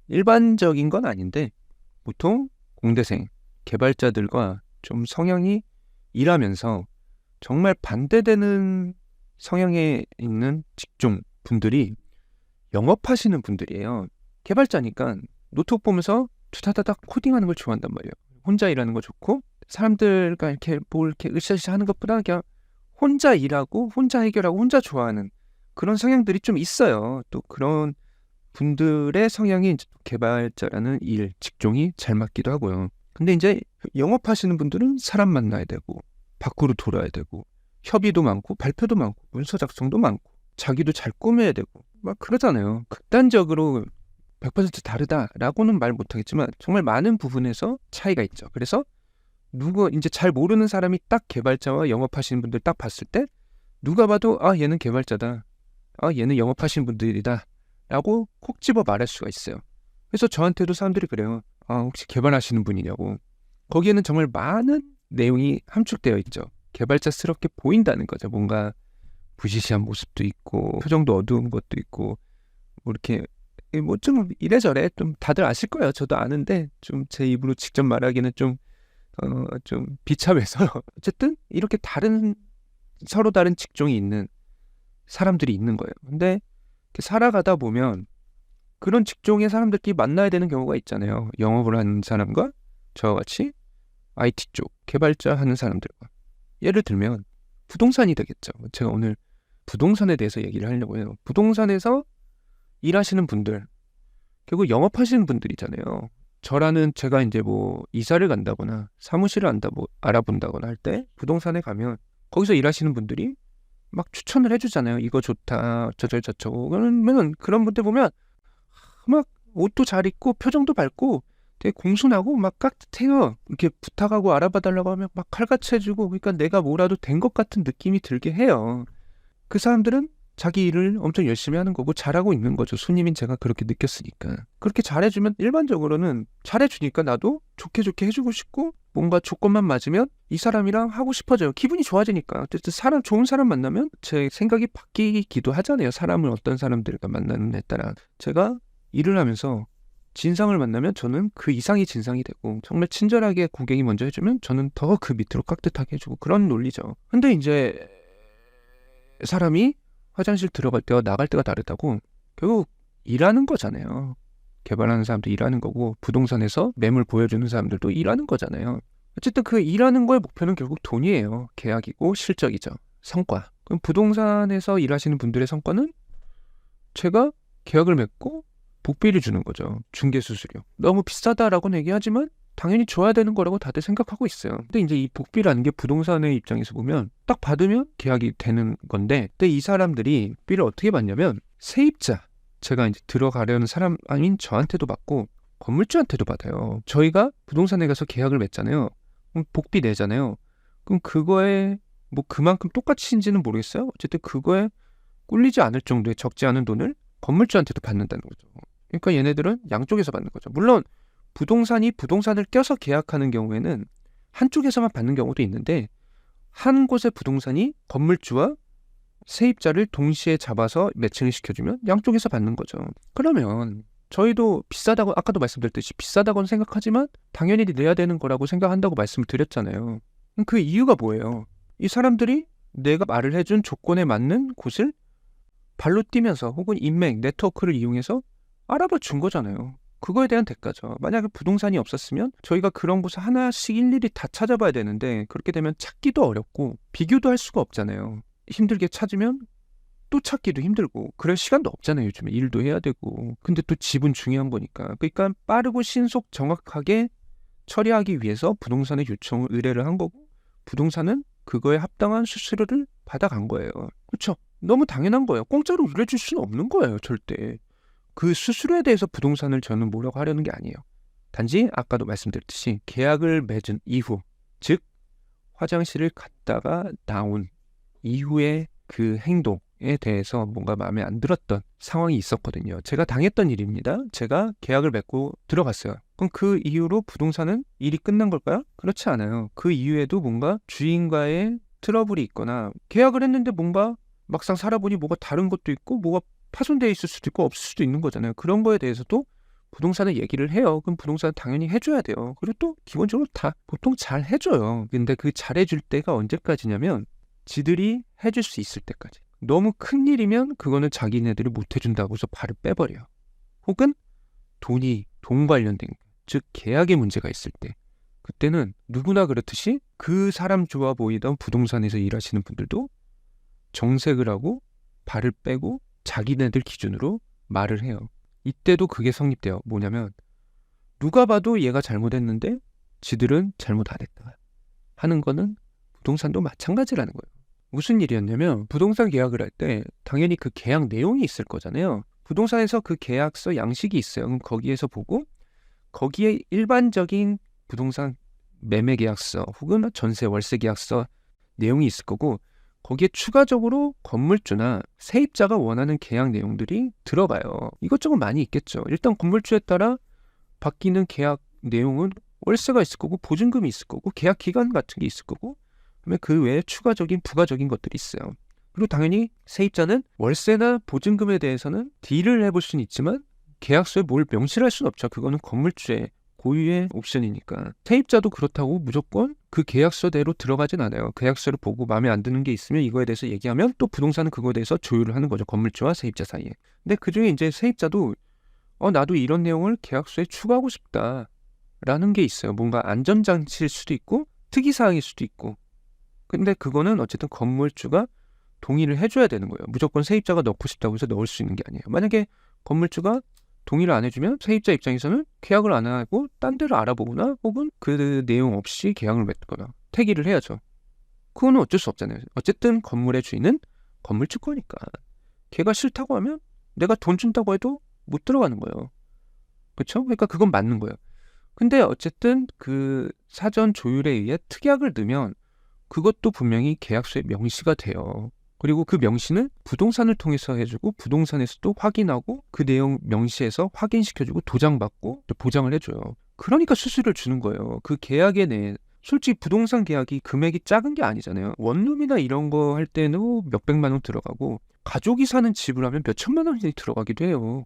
일반적인 건 아닌데 보통 공대생, 개발자들과 좀 성향이 일하면서 정말 반대되는 성향에 있는 직종 분들이 영업하시는 분들이에요. 개발자니까 노트북 보면서 투다다닥 코딩하는 걸 좋아한단 말이에요. 혼자 일하는 거 좋고 사람들과 이렇게 뭘 이렇게 으쌰으쌰 하는 것보다 그냥 혼자 일하고 혼자 해결하고 혼자 좋아하는 그런 성향들이 좀 있어요. 또 그런 분들의 성향이 이제 개발자라는 일, 직종이 잘 맞기도 하고요. 근데 이제 영업하시는 분들은 사람 만나야 되고 밖으로 돌아야 되고 협의도 많고 발표도 많고 문서 작성도 많고 자기도 잘 꾸며야 되고 막 그러잖아요. 극단적으로 100% 다르다라고는 말 못하겠지만 정말 많은 부분에서 차이가 있죠. 그래서 누구 이제 잘 모르는 사람이 딱 개발자와 영업하시는 분들 딱 봤을 때 누가 봐도 아 얘는 개발자다, 아 얘는 영업하시는 분들이다 라고 콕 집어 말할 수가 있어요. 그래서 저한테도 사람들이 그래요. 아 혹시 개발하시는 분이냐고. 거기에는 정말 많은 내용이 함축되어 있죠. 개발자스럽게 보인다는 거죠. 뭔가 부시시한 모습도 있고 표정도 어두운 것도 있고 뭐 이렇게 뭐 좀 이래저래 좀 다들 아실 거예요. 저도 아는데 좀 제 입으로 직접 말하기는 좀 비참해서 어쨌든 이렇게 서로 다른 직종이 있는 사람들이 있는 거예요. 근데 이렇게 살아가다 보면 그런 직종의 사람들끼리 만나야 되는 경우가 있잖아요. 영업을 하는 사람과 저와 같이 IT 쪽 개발자 하는 사람들과. 예를 들면 부동산이 되겠죠. 제가 오늘 부동산에 대해서 얘기를 하려고 해요. 부동산에서 일하시는 분들, 결국 영업하시는 분들이잖아요. 저라는 제가 이제 뭐 이사를 간다거나 사무실을 알아본다거나 할 때 부동산에 가면 거기서 일하시는 분들이 막 추천을 해주잖아요. 이거 좋다, 저쩌고. 그러면 그런 분들 보면 막 옷도 잘 입고 표정도 밝고 되게 공손하고 막 깍듯해요. 이렇게 부탁하고 알아봐 달라고 하면 막 칼같이 해주고, 그러니까 내가 뭐라도 된 것 같은 느낌이 들게 해요. 그 사람들은 자기 일을 엄청 열심히 하는 거고 잘하고 있는 거죠. 손님인 제가 그렇게 느꼈으니까. 그렇게 잘해주면 일반적으로는 잘해주니까 나도 좋게 해주고 싶고 뭔가 조건만 맞으면 이 사람이랑 하고 싶어져요. 기분이 좋아지니까. 어쨌든 좋은 사람 만나면 제 생각이 바뀌기도 하잖아요. 사람을 어떤 사람들과 만나는 에 따라. 제가 일을 하면서 진상을 만나면 저는 그 이상이 진상이 되고 정말 친절하게 고객이 먼저 해주면 저는 더 그 밑으로 깍듯하게 해주고 그런 논리죠. 근데 이제 사람이 화장실 들어갈 때와 나갈 때가 다르다고 결국 일하는 거잖아요. 개발하는 사람도 일하는 거고 부동산에서 매물 보여주는 사람들도 일하는 거잖아요. 어쨌든 그 일하는 거의 목표는 결국 돈이에요. 계약이고 실적이죠. 성과. 그럼 부동산에서 일하시는 분들의 성과는 제가 계약을 맺고 복비를 주는 거죠. 중개수수료. 너무 비싸다라고는 얘기하지만 당연히 줘야 되는 거라고 다들 생각하고 있어요. 근데 이제 이 복비라는 게 부동산의 입장에서 보면 딱 받으면 계약이 되는 건데, 근데 이 사람들이 복비를 어떻게 받냐면 세입자, 제가 이제 들어가려는 사람 아닌 저한테도 받고 건물주한테도 받아요. 저희가 부동산에 가서 계약을 맺잖아요. 그럼 복비 내잖아요. 그럼 그거에 뭐 그만큼 똑같이인지는 모르겠어요. 어쨌든 그거에 꿀리지 않을 정도의 적지 않은 돈을 건물주한테도 받는다는 거죠. 그러니까 얘네들은 양쪽에서 받는 거죠. 물론 부동산이 부동산을 껴서 계약하는 경우에는 한쪽에서만 받는 경우도 있는데 한 곳의 부동산이 건물주와 세입자를 동시에 잡아서 매칭을 시켜주면 양쪽에서 받는 거죠. 그러면 저희도 비싸다고, 아까도 말씀드렸듯이 비싸다고는 생각하지만 당연히 내야 되는 거라고 생각한다고 말씀을 드렸잖아요. 그 이유가 뭐예요? 이 사람들이 내가 말을 해준 조건에 맞는 곳을 발로 뛰면서 혹은 인맥, 네트워크를 이용해서 알아봐 준 거잖아요. 그거에 대한 대가죠. 만약에 부동산이 없었으면 저희가 그런 곳을 하나씩 일일이 다 찾아봐야 되는데 그렇게 되면 찾기도 어렵고 비교도 할 수가 없잖아요. 힘들게 찾으면 또 찾기도 힘들고 그럴 시간도 없잖아요. 요즘에 일도 해야 되고. 근데 또 집은 중요한 거니까. 그러니까 빠르고 신속 정확하게 처리하기 위해서 부동산에 의뢰를 한 거고 부동산은 그거에 합당한 수수료를 받아간 거예요. 그렇죠? 너무 당연한 거예요. 공짜로 일해줄 수는 없는 거예요. 절대. 그 수수료에 대해서 부동산을 저는 뭐라고 하려는 게 아니에요. 단지 아까도 말씀드렸듯이 계약을 맺은 이후, 즉 화장실을 갔다가 나온 이후의 그 행동에 대해서 뭔가 마음에 안 들었던 상황이 있었거든요. 제가 당했던 일입니다. 제가 계약을 맺고 들어갔어요. 그럼 그 이후로 부동산은 일이 끝난 걸까요? 그렇지 않아요. 그 이후에도 뭔가 주인과의 트러블이 있거나 계약을 했는데 뭔가 막상 살아보니 뭐가 다른 것도 있고 뭐가 파손되어 있을 수도 있고 없을 수도 있는 거잖아요. 그런 거에 대해서도 부동산을 얘기를 해요. 그럼 부동산은 당연히 해줘야 돼요. 그리고 또 기본적으로 다 보통 잘 해줘요. 근데 그 잘해줄 때가 언제까지냐면 지들이 해줄 수 있을 때까지. 너무 큰일이면 그거는 자기네들이 못 해준다고 해서 발을 빼버려요. 혹은 돈 관련된, 즉 계약에 문제가 있을 때, 그때는 누구나 그렇듯이 그 사람 좋아 보이던 부동산에서 일하시는 분들도 정색을 하고 발을 빼고 자기네들 기준으로 말을 해요. 이때도 그게 성립돼요. 뭐냐면 누가 봐도 얘가 잘못했는데 지들은 잘못 안 했다 하는 거는 부동산도 마찬가지라는 거예요. 무슨 일이었냐면 부동산 계약을 할 때 당연히 그 계약 내용이 있을 거잖아요. 부동산에서 그 계약서 양식이 있어요. 그럼 거기에서 보고 거기에 일반적인 부동산 매매 계약서 혹은 전세 월세 계약서 내용이 있을 거고 거기에 추가적으로 건물주나 세입자가 원하는 계약 내용들이 들어가요. 이것저것 많이 있겠죠. 일단 건물주에 따라 바뀌는 계약 내용은 월세가 있을 거고 보증금이 있을 거고 계약 기간 같은 게 있을 거고 그다음에 그 외에 추가적인 부가적인 것들이 있어요. 그리고 당연히 세입자는 월세나 보증금에 대해서는 딜을 해볼 수는 있지만 계약서에 뭘 명시를 할 수는 없죠. 그거는 건물주의 고유의 옵션이니까. 세입자도 그렇다고 무조건 그 계약서대로 들어가진 않아요. 계약서를 보고 마음에 안 드는 게 있으면 이거에 대해서 얘기하면 또 부동산은 그거에 대해서 조율을 하는 거죠. 건물주와 세입자 사이에. 근데 그중에 이제 세입자도 나도 이런 내용을 계약서에 추가하고 싶다라는 게 있어요. 뭔가 안전장치일 수도 있고 특이사항일 수도 있고. 근데 그거는 어쨌든 건물주가 동의를 해줘야 되는 거예요. 무조건 세입자가 넣고 싶다고 해서 넣을 수 있는 게 아니에요. 만약에 건물주가 동의를 안 해주면 세입자 입장에서는 계약을 안 하고 딴 데를 알아보거나 혹은 그 내용 없이 계약을 맺거나 태기를 해야죠. 그거는 어쩔 수 없잖아요. 어쨌든 건물의 주인은 건물주 거니까. 걔가 싫다고 하면 내가 돈 준다고 해도 못 들어가는 거예요. 그렇죠? 그러니까 그건 맞는 거예요. 근데 어쨌든 그 사전 조율에 의해 특약을 넣으면 그것도 분명히 계약서에 명시가 돼요. 그리고 그 명시는 부동산을 통해서 해주고 부동산에서도 확인하고 그 내용 명시해서 확인시켜주고 도장받고 보장을 해줘요. 그러니까 수수료를 주는 거예요. 그 계약에 내 솔직히 부동산 계약이 금액이 작은 게 아니잖아요. 원룸이나 이런 거 할 때는 몇백만 원 들어가고 가족이 사는 집을 하면 몇천만 원이 들어가기도 해요.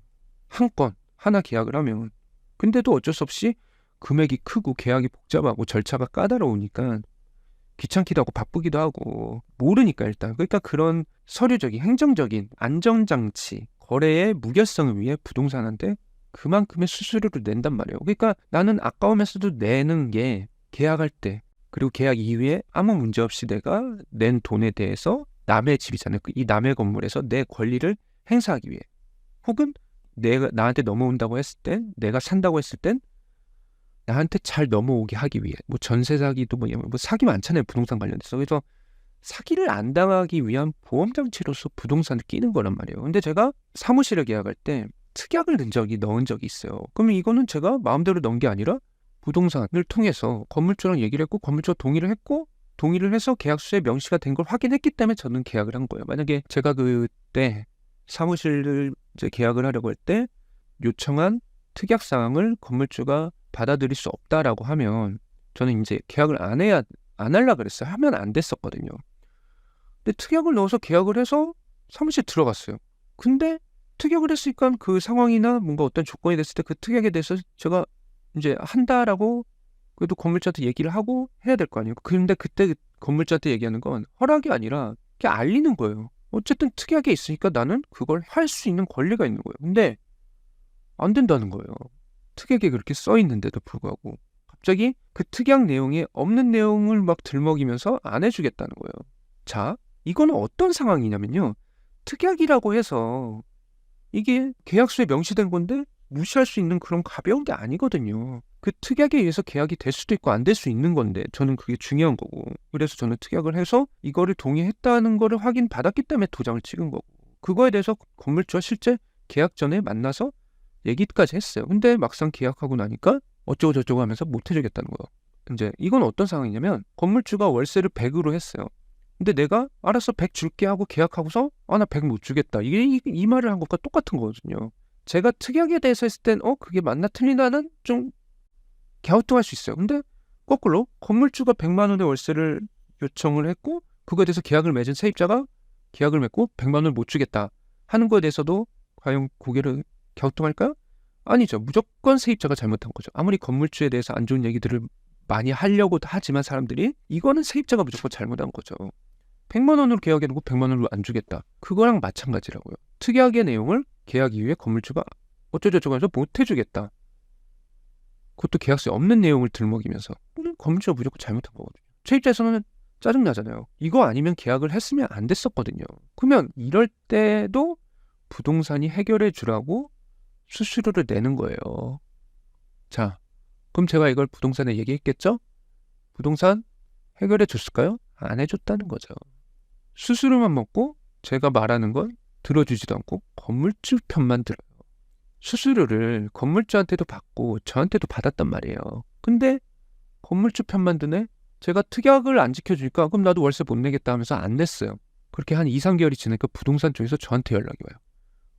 한 건 하나 계약을 하면. 근데도 어쩔 수 없이 금액이 크고 계약이 복잡하고 절차가 까다로우니까 귀찮기도 하고 바쁘기도 하고 모르니까 일단 그러니까 그런 서류적인 행정적인 안전장치 거래의 무결성을 위해 부동산한테 그만큼의 수수료를 낸단 말이에요. 그러니까 나는 아까우면서도 내는 게 계약할 때 그리고 계약 이후에 아무 문제 없이 내가 낸 돈에 대해서 남의 집이잖아요. 이 남의 건물에서 내 권리를 행사하기 위해 혹은 내가 나한테 넘어온다고 했을 땐 내가 산다고 했을 땐 나한테 잘 넘어오게 하기 위해 뭐 전세 사기도 뭐 사기 많잖아요. 부동산 관련해서. 그래서 사기를 안 당하기 위한 보험 장치로서 부동산을 끼는 거란 말이에요. 근데 제가 사무실에 계약할 때 특약을 넣은 적이 있어요. 그러면 이거는 제가 마음대로 넣은 게 아니라 부동산을 통해서 건물주랑 얘기를 했고 건물주가 동의를 했고 동의를 해서 계약서에 명시가 된 걸 확인했기 때문에 저는 계약을 한 거예요. 만약에 제가 그때 사무실을 이제 계약을 하려고 할 때 요청한 특약 사항을 건물주가 받아들일 수 없다라고 하면 저는 이제 계약을 안 하려고 그랬어요. 하면 안 됐었거든요. 근데 특약을 넣어서 계약을 해서 사무실 들어갔어요. 근데 특약을 했으니까 그 상황이나 뭔가 어떤 조건이 됐을 때 그 특약에 대해서 제가 이제 한다라고 그래도 건물주한테 얘기를 하고 해야 될 거 아니에요. 근데 그때 건물주한테 얘기하는 건 허락이 아니라 그냥 알리는 거예요. 어쨌든 특약에 있으니까 나는 그걸 할 수 있는 권리가 있는 거예요. 근데 안 된다는 거예요. 특약에 그렇게 써 있는데도 불구하고 갑자기 그 특약 내용에 없는 내용을 막 들먹이면서 안 해주겠다는 거예요. 자, 이거는 어떤 상황이냐면요. 특약이라고 해서 이게 계약서에 명시된 건데 무시할 수 있는 그런 가벼운 게 아니거든요. 그 특약에 의해서 계약이 될 수도 있고 안 될 수 있는 건데 저는 그게 중요한 거고 그래서 저는 특약을 해서 이거를 동의했다는 거를 확인받았기 때문에 도장을 찍은 거고 그거에 대해서 건물주와 실제 계약 전에 만나서 얘기까지 했어요. 근데 막상 계약하고 나니까 어쩌고 저쩌고 하면서 못 해주겠다는 거예요. 이제 이건 어떤 상황이냐면 건물주가 월세를 100으로 했어요. 근데 내가 알아서 100 줄게 하고 계약하고서 나 100 못 주겠다. 이 말을 한 것과 똑같은 거거든요. 제가 특약에 대해서 했을 땐 그게 맞나 틀리나는 좀 갸우뚱할 수 있어요. 근데 거꾸로 건물주가 100만 원의 월세를 요청을 했고 그거에 대해서 계약을 맺은 세입자가 계약을 맺고 100만 원을 못 주겠다 하는 거에 대해서도 과연 고개를 갸우뚱할까요? 아니죠. 무조건 세입자가 잘못한 거죠. 아무리 건물주에 대해서 안 좋은 얘기들을 많이 하려고 하지만 사람들이 이거는 세입자가 무조건 잘못한 거죠. 100만 원으로 계약해놓고 100만 원으로 안 주겠다. 그거랑 마찬가지라고요. 특약의 내용을 계약 이후에 건물주가 어쩌고저쩌고 해서 못 해주겠다. 그것도 계약서에 없는 내용을 들먹이면서 건물주가 무조건 잘못한 거거든요. 세입자에서는 짜증나잖아요. 이거 아니면 계약을 했으면 안 됐었거든요. 그러면 이럴 때도 부동산이 해결해 주라고 수수료를 내는 거예요. 자, 그럼 제가 이걸 부동산에 얘기했겠죠? 부동산 해결해 줬을까요? 안 해줬다는 거죠. 수수료만 먹고 제가 말하는 건 들어주지도 않고 건물주 편만 들어요. 수수료를 건물주한테도 받고 저한테도 받았단 말이에요. 근데 건물주 편만 드네? 제가 특약을 안 지켜주니까 그럼 나도 월세 못 내겠다 하면서 안 냈어요. 그렇게 한 2, 3개월이 지나니까 부동산 쪽에서 저한테 연락이 와요.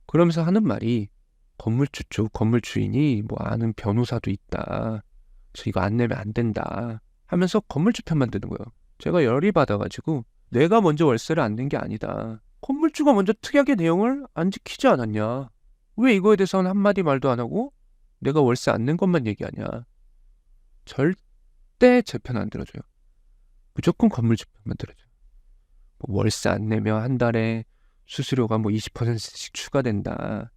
그러면서 하는 말이 건물주 쪽 건물주인이 뭐 아는 변호사도 있다. 그래서 이거 안 내면 안 된다. 하면서 건물주 편만 드는 거예요. 제가 열이 받아가지고 내가 먼저 월세를 안 낸 게 아니다. 건물주가 먼저 특약의 내용을 안 지키지 않았냐. 왜 이거에 대해서는 한마디 말도 안 하고 내가 월세 안 낸 것만 얘기하냐. 절대 제 편 안 들어줘요. 무조건 건물주 편만 들어줘요. 뭐 월세 안 내면 한 달에 수수료가 뭐 20%씩 추가된다.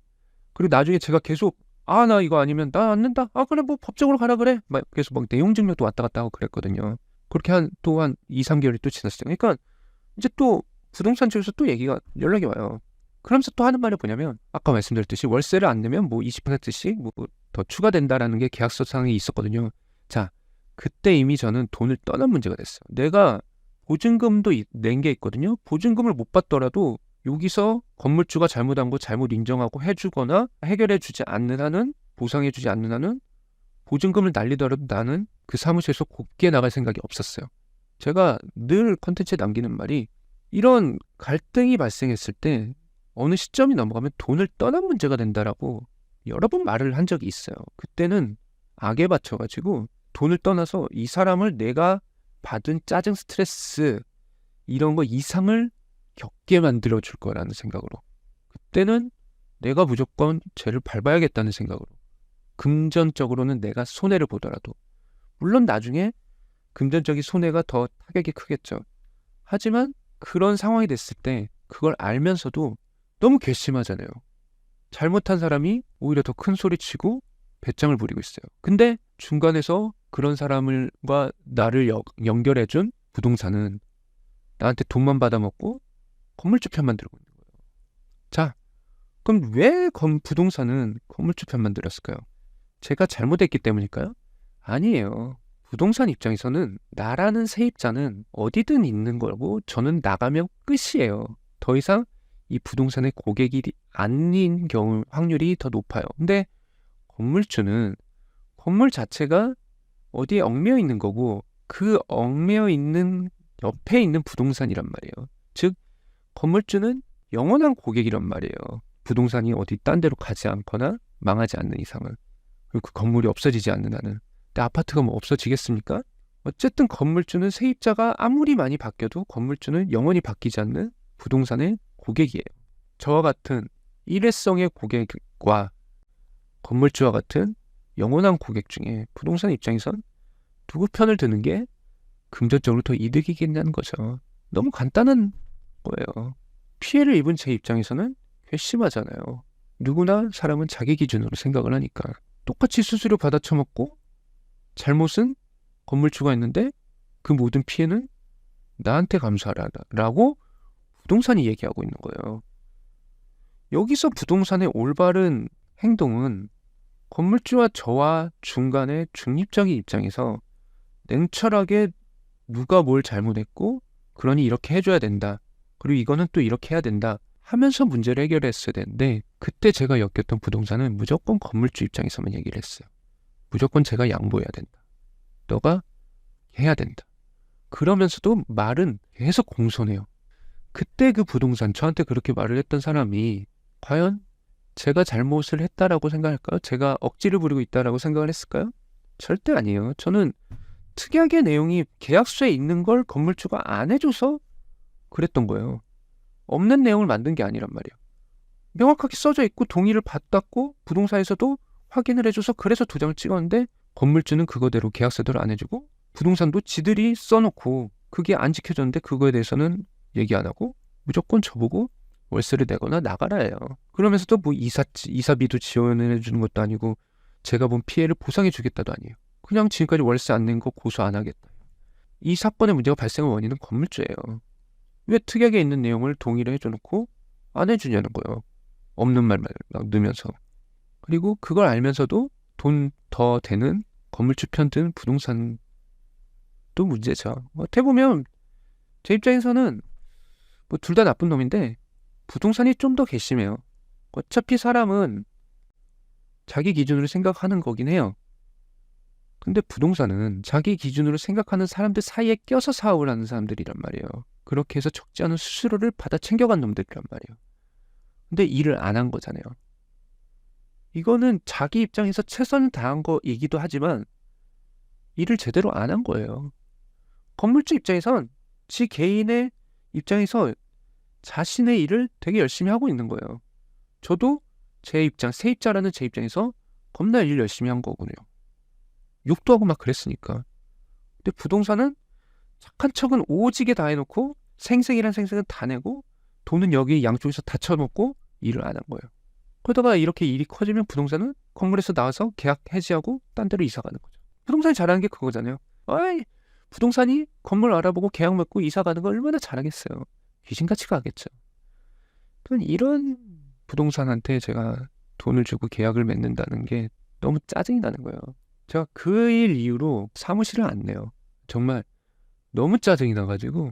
그리고 나중에 제가 계속 나 이거 아니면 나 안 낸다. 그래 뭐 법적으로 가라 그래. 막 계속 막 내용 증명도 왔다 갔다 하고 그랬거든요. 그렇게 한 2, 3개월이 또 지났어요. 그러니까 이제 또 부동산 쪽에서 또 연락이 와요. 그러면서 또 하는 말이 뭐냐면 아까 말씀드렸듯이 월세를 안 내면 뭐 20%씩 뭐 더 추가된다라는 게 계약서상에 있었거든요. 자, 그때 이미 저는 돈을 떠난 문제가 됐어요. 내가 보증금도 낸 게 있거든요. 보증금을 못 받더라도 여기서 건물주가 잘못한 거 잘못 인정하고 해주거나 해결해주지 않는 한은 보상해주지 않는 한은 보증금을 날리더라도 나는 그 사무실에서 곱게 나갈 생각이 없었어요. 제가 늘 컨텐츠에 남기는 말이 이런 갈등이 발생했을 때 어느 시점이 넘어가면 돈을 떠난 문제가 된다라고 여러 번 말을 한 적이 있어요. 그때는 악에 받쳐가지고 돈을 떠나서 이 사람을 내가 받은 짜증 스트레스 이런 거 이상을 겪게 만들어 줄 거라는 생각으로 그때는 내가 무조건 쟤를 밟아야겠다는 생각으로 금전적으로는 내가 손해를 보더라도 물론 나중에 금전적인 손해가 더 타격이 크겠죠. 하지만 그런 상황이 됐을 때 그걸 알면서도 너무 괘씸하잖아요. 잘못한 사람이 오히려 더 큰 소리 치고 배짱을 부리고 있어요. 근데 중간에서 그런 사람과 나를 연결해준 부동산은 나한테 돈만 받아먹고 건물주 편만 들고 있는 거예요. 자, 그럼 왜 부동산은 건물주 편만 들었을까요? 제가 잘못했기 때문일까요? 아니에요. 부동산 입장에서는 나라는 세입자는 어디든 있는 거고 저는 나가면 끝이에요. 더 이상 이 부동산의 고객이 아닌 경우 확률이 더 높아요. 근데 건물주는 건물 자체가 어디에 얽매여 있는 거고 그 얽매여 있는 옆에 있는 부동산이란 말이에요. 즉 건물주는 영원한 고객이란 말이에요. 부동산이 어디 딴 데로 가지 않거나 망하지 않는 이상은. 그리고 그 건물이 없어지지 않는 한은. 근데 아파트가 뭐 없어지겠습니까? 어쨌든 건물주는 세입자가 아무리 많이 바뀌어도 건물주는 영원히 바뀌지 않는 부동산의 고객이에요. 저와 같은 일회성의 고객과 건물주와 같은 영원한 고객 중에 부동산 입장에선 누구 편을 드는 게 금전적으로 더 이득이겠냐는 거죠. 너무 간단한 거예요. 피해를 입은 제 입장에서는 괘씸하잖아요. 누구나 사람은 자기 기준으로 생각을 하니까. 똑같이 수수료 받아 처먹고 잘못은 건물주가 했는데 그 모든 피해는 나한테 감수하라라고 부동산이 얘기하고 있는 거예요. 여기서 부동산의 올바른 행동은 건물주와 저와 중간의 중립적인 입장에서 냉철하게 누가 뭘 잘못했고 그러니 이렇게 해줘야 된다. 그리고 이거는 또 이렇게 해야 된다 하면서 문제를 해결했어야 되는데 그때 제가 엮였던 부동산은 무조건 건물주 입장에서만 얘기를 했어요. 무조건 제가 양보해야 된다. 너가 해야 된다. 그러면서도 말은 계속 공손해요. 그때 그 부동산 저한테 그렇게 말을 했던 사람이 과연 제가 잘못을 했다라고 생각할까요? 제가 억지를 부리고 있다라고 생각을 했을까요? 절대 아니에요. 저는 특약의 내용이 계약서에 있는 걸 건물주가 안 해줘서 그랬던 거예요. 없는 내용을 만든 게 아니란 말이에요. 명확하게 써져 있고 동의를 받았고 부동산에서도 확인을 해줘서 그래서 도장을 찍었는데 건물주는 그거대로 계약서대로 안 해주고 부동산도 지들이 써놓고 그게 안 지켜졌는데 그거에 대해서는 얘기 안 하고 무조건 저보고 월세를 내거나 나가라 해요. 그러면서도 뭐 이사비도 지원을 해주는 것도 아니고 제가 본 피해를 보상해 주겠다도 아니에요. 그냥 지금까지 월세 안 낸 거 고소 안 하겠다. 이 사건의 문제가 발생한 원인은 건물주예요. 왜 특약에 있는 내용을 동의를 해줘놓고 안 해주냐는 거예요. 없는 말만 막 넣으면서. 그리고 그걸 알면서도 돈 더 되는 건물주 편 든 부동산도 문제죠. 어떻게 보면 제 입장에서는 뭐 둘 다 나쁜 놈인데 부동산이 좀 더 괘씸해요. 어차피 사람은 자기 기준으로 생각하는 거긴 해요. 근데 부동산은 자기 기준으로 생각하는 사람들 사이에 껴서 사업을 하는 사람들이란 말이에요. 그렇게 해서 적지 않은 수수료를 받아 챙겨간 놈들이란 말이에요. 근데 일을 안 한 거잖아요. 이거는 자기 입장에서 최선을 다한 거이기도 하지만 일을 제대로 안 한 거예요. 건물주 입장에선 지 개인의 입장에서 자신의 일을 되게 열심히 하고 있는 거예요. 저도 제 입장, 세입자라는 제 입장에서 겁나 일 열심히 한 거군요. 욕도 하고 막 그랬으니까. 근데 부동산은 착한 척은 오지게 다 해놓고 생생이란 생생은 다 내고 돈은 여기 양쪽에서 다 쳐놓고 일을 안 한 거예요. 그러다가 이렇게 일이 커지면 부동산은 건물에서 나와서 계약 해지하고 딴 데로 이사 가는 거죠. 부동산이 잘하는 게 그거잖아요. 아이, 부동산이 건물 알아보고 계약 맺고 이사 가는 거 얼마나 잘하겠어요. 귀신같이 가겠죠. 이런 부동산한테 제가 돈을 주고 계약을 맺는다는 게 너무 짜증이 나는 거예요. 제가 그 일 이후로 사무실을 안 내요. 정말 너무 짜증이 나가지고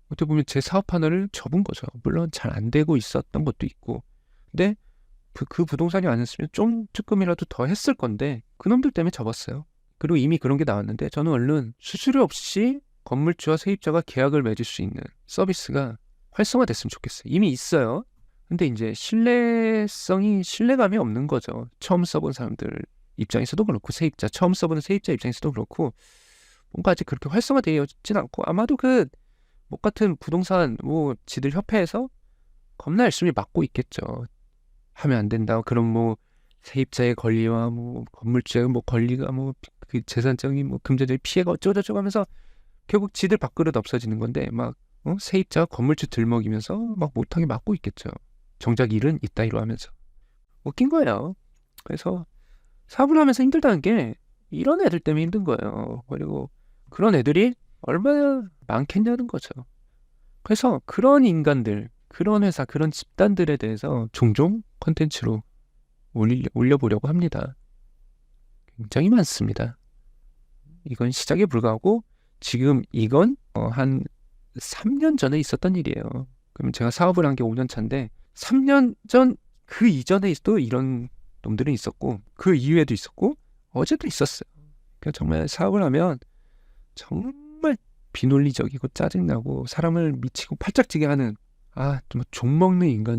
어떻게 보면 제 사업 하나를 접은 거죠. 물론 잘 안 되고 있었던 것도 있고 근데 그 부동산이 아니었으면 좀 조금이라도 더 했을 건데 그놈들 때문에 접었어요. 그리고 이미 그런 게 나왔는데 저는 얼른 수수료 없이 건물주와 세입자가 계약을 맺을 수 있는 서비스가 활성화됐으면 좋겠어요. 이미 있어요. 근데 이제 신뢰감이 없는 거죠. 처음 써본 사람들 입장에서도 그렇고 처음 써보는 세입자 입장에서도 그렇고 뭔가 아직 그렇게 활성화되어 있진 않고 아마도 그 목 같은 부동산 뭐 지들 협회에서 겁나 열심히 막고 있겠죠. 하면 안 된다. 그럼 뭐 세입자의 권리와 뭐 건물주의 뭐 권리가 뭐 그 재산적인 뭐 금전적인 피해가 어쩌고저쩌고 하면서 결국 지들 밥그릇 없어지는 건데 막 세입자가 건물주 들먹이면서 막 못하게 막고 있겠죠. 정작 일은 이따위로 하면서 웃긴 거예요. 그래서 사업을 하면서 힘들다는 게 이런 애들 때문에 힘든 거예요. 그리고 그런 애들이 얼마나 많겠냐는 거죠. 그래서 그런 인간들, 그런 회사, 그런 집단들에 대해서 종종 컨텐츠로 올려보려고 합니다. 굉장히 많습니다. 이건 시작에 불과하고 지금 이건 한 3년 전에 있었던 일이에요. 그럼 제가 사업을 한 게 5년 차인데 3년 전 그 이전에도 이런 놈들은 있었고 그 이후에도 있었고 어제도 있었어요. 그러니까 정말 사업을 하면 정말 비논리적이고 짜증나고 사람을 미치고 팔짝지게 하는 좀 욕먹는 인간들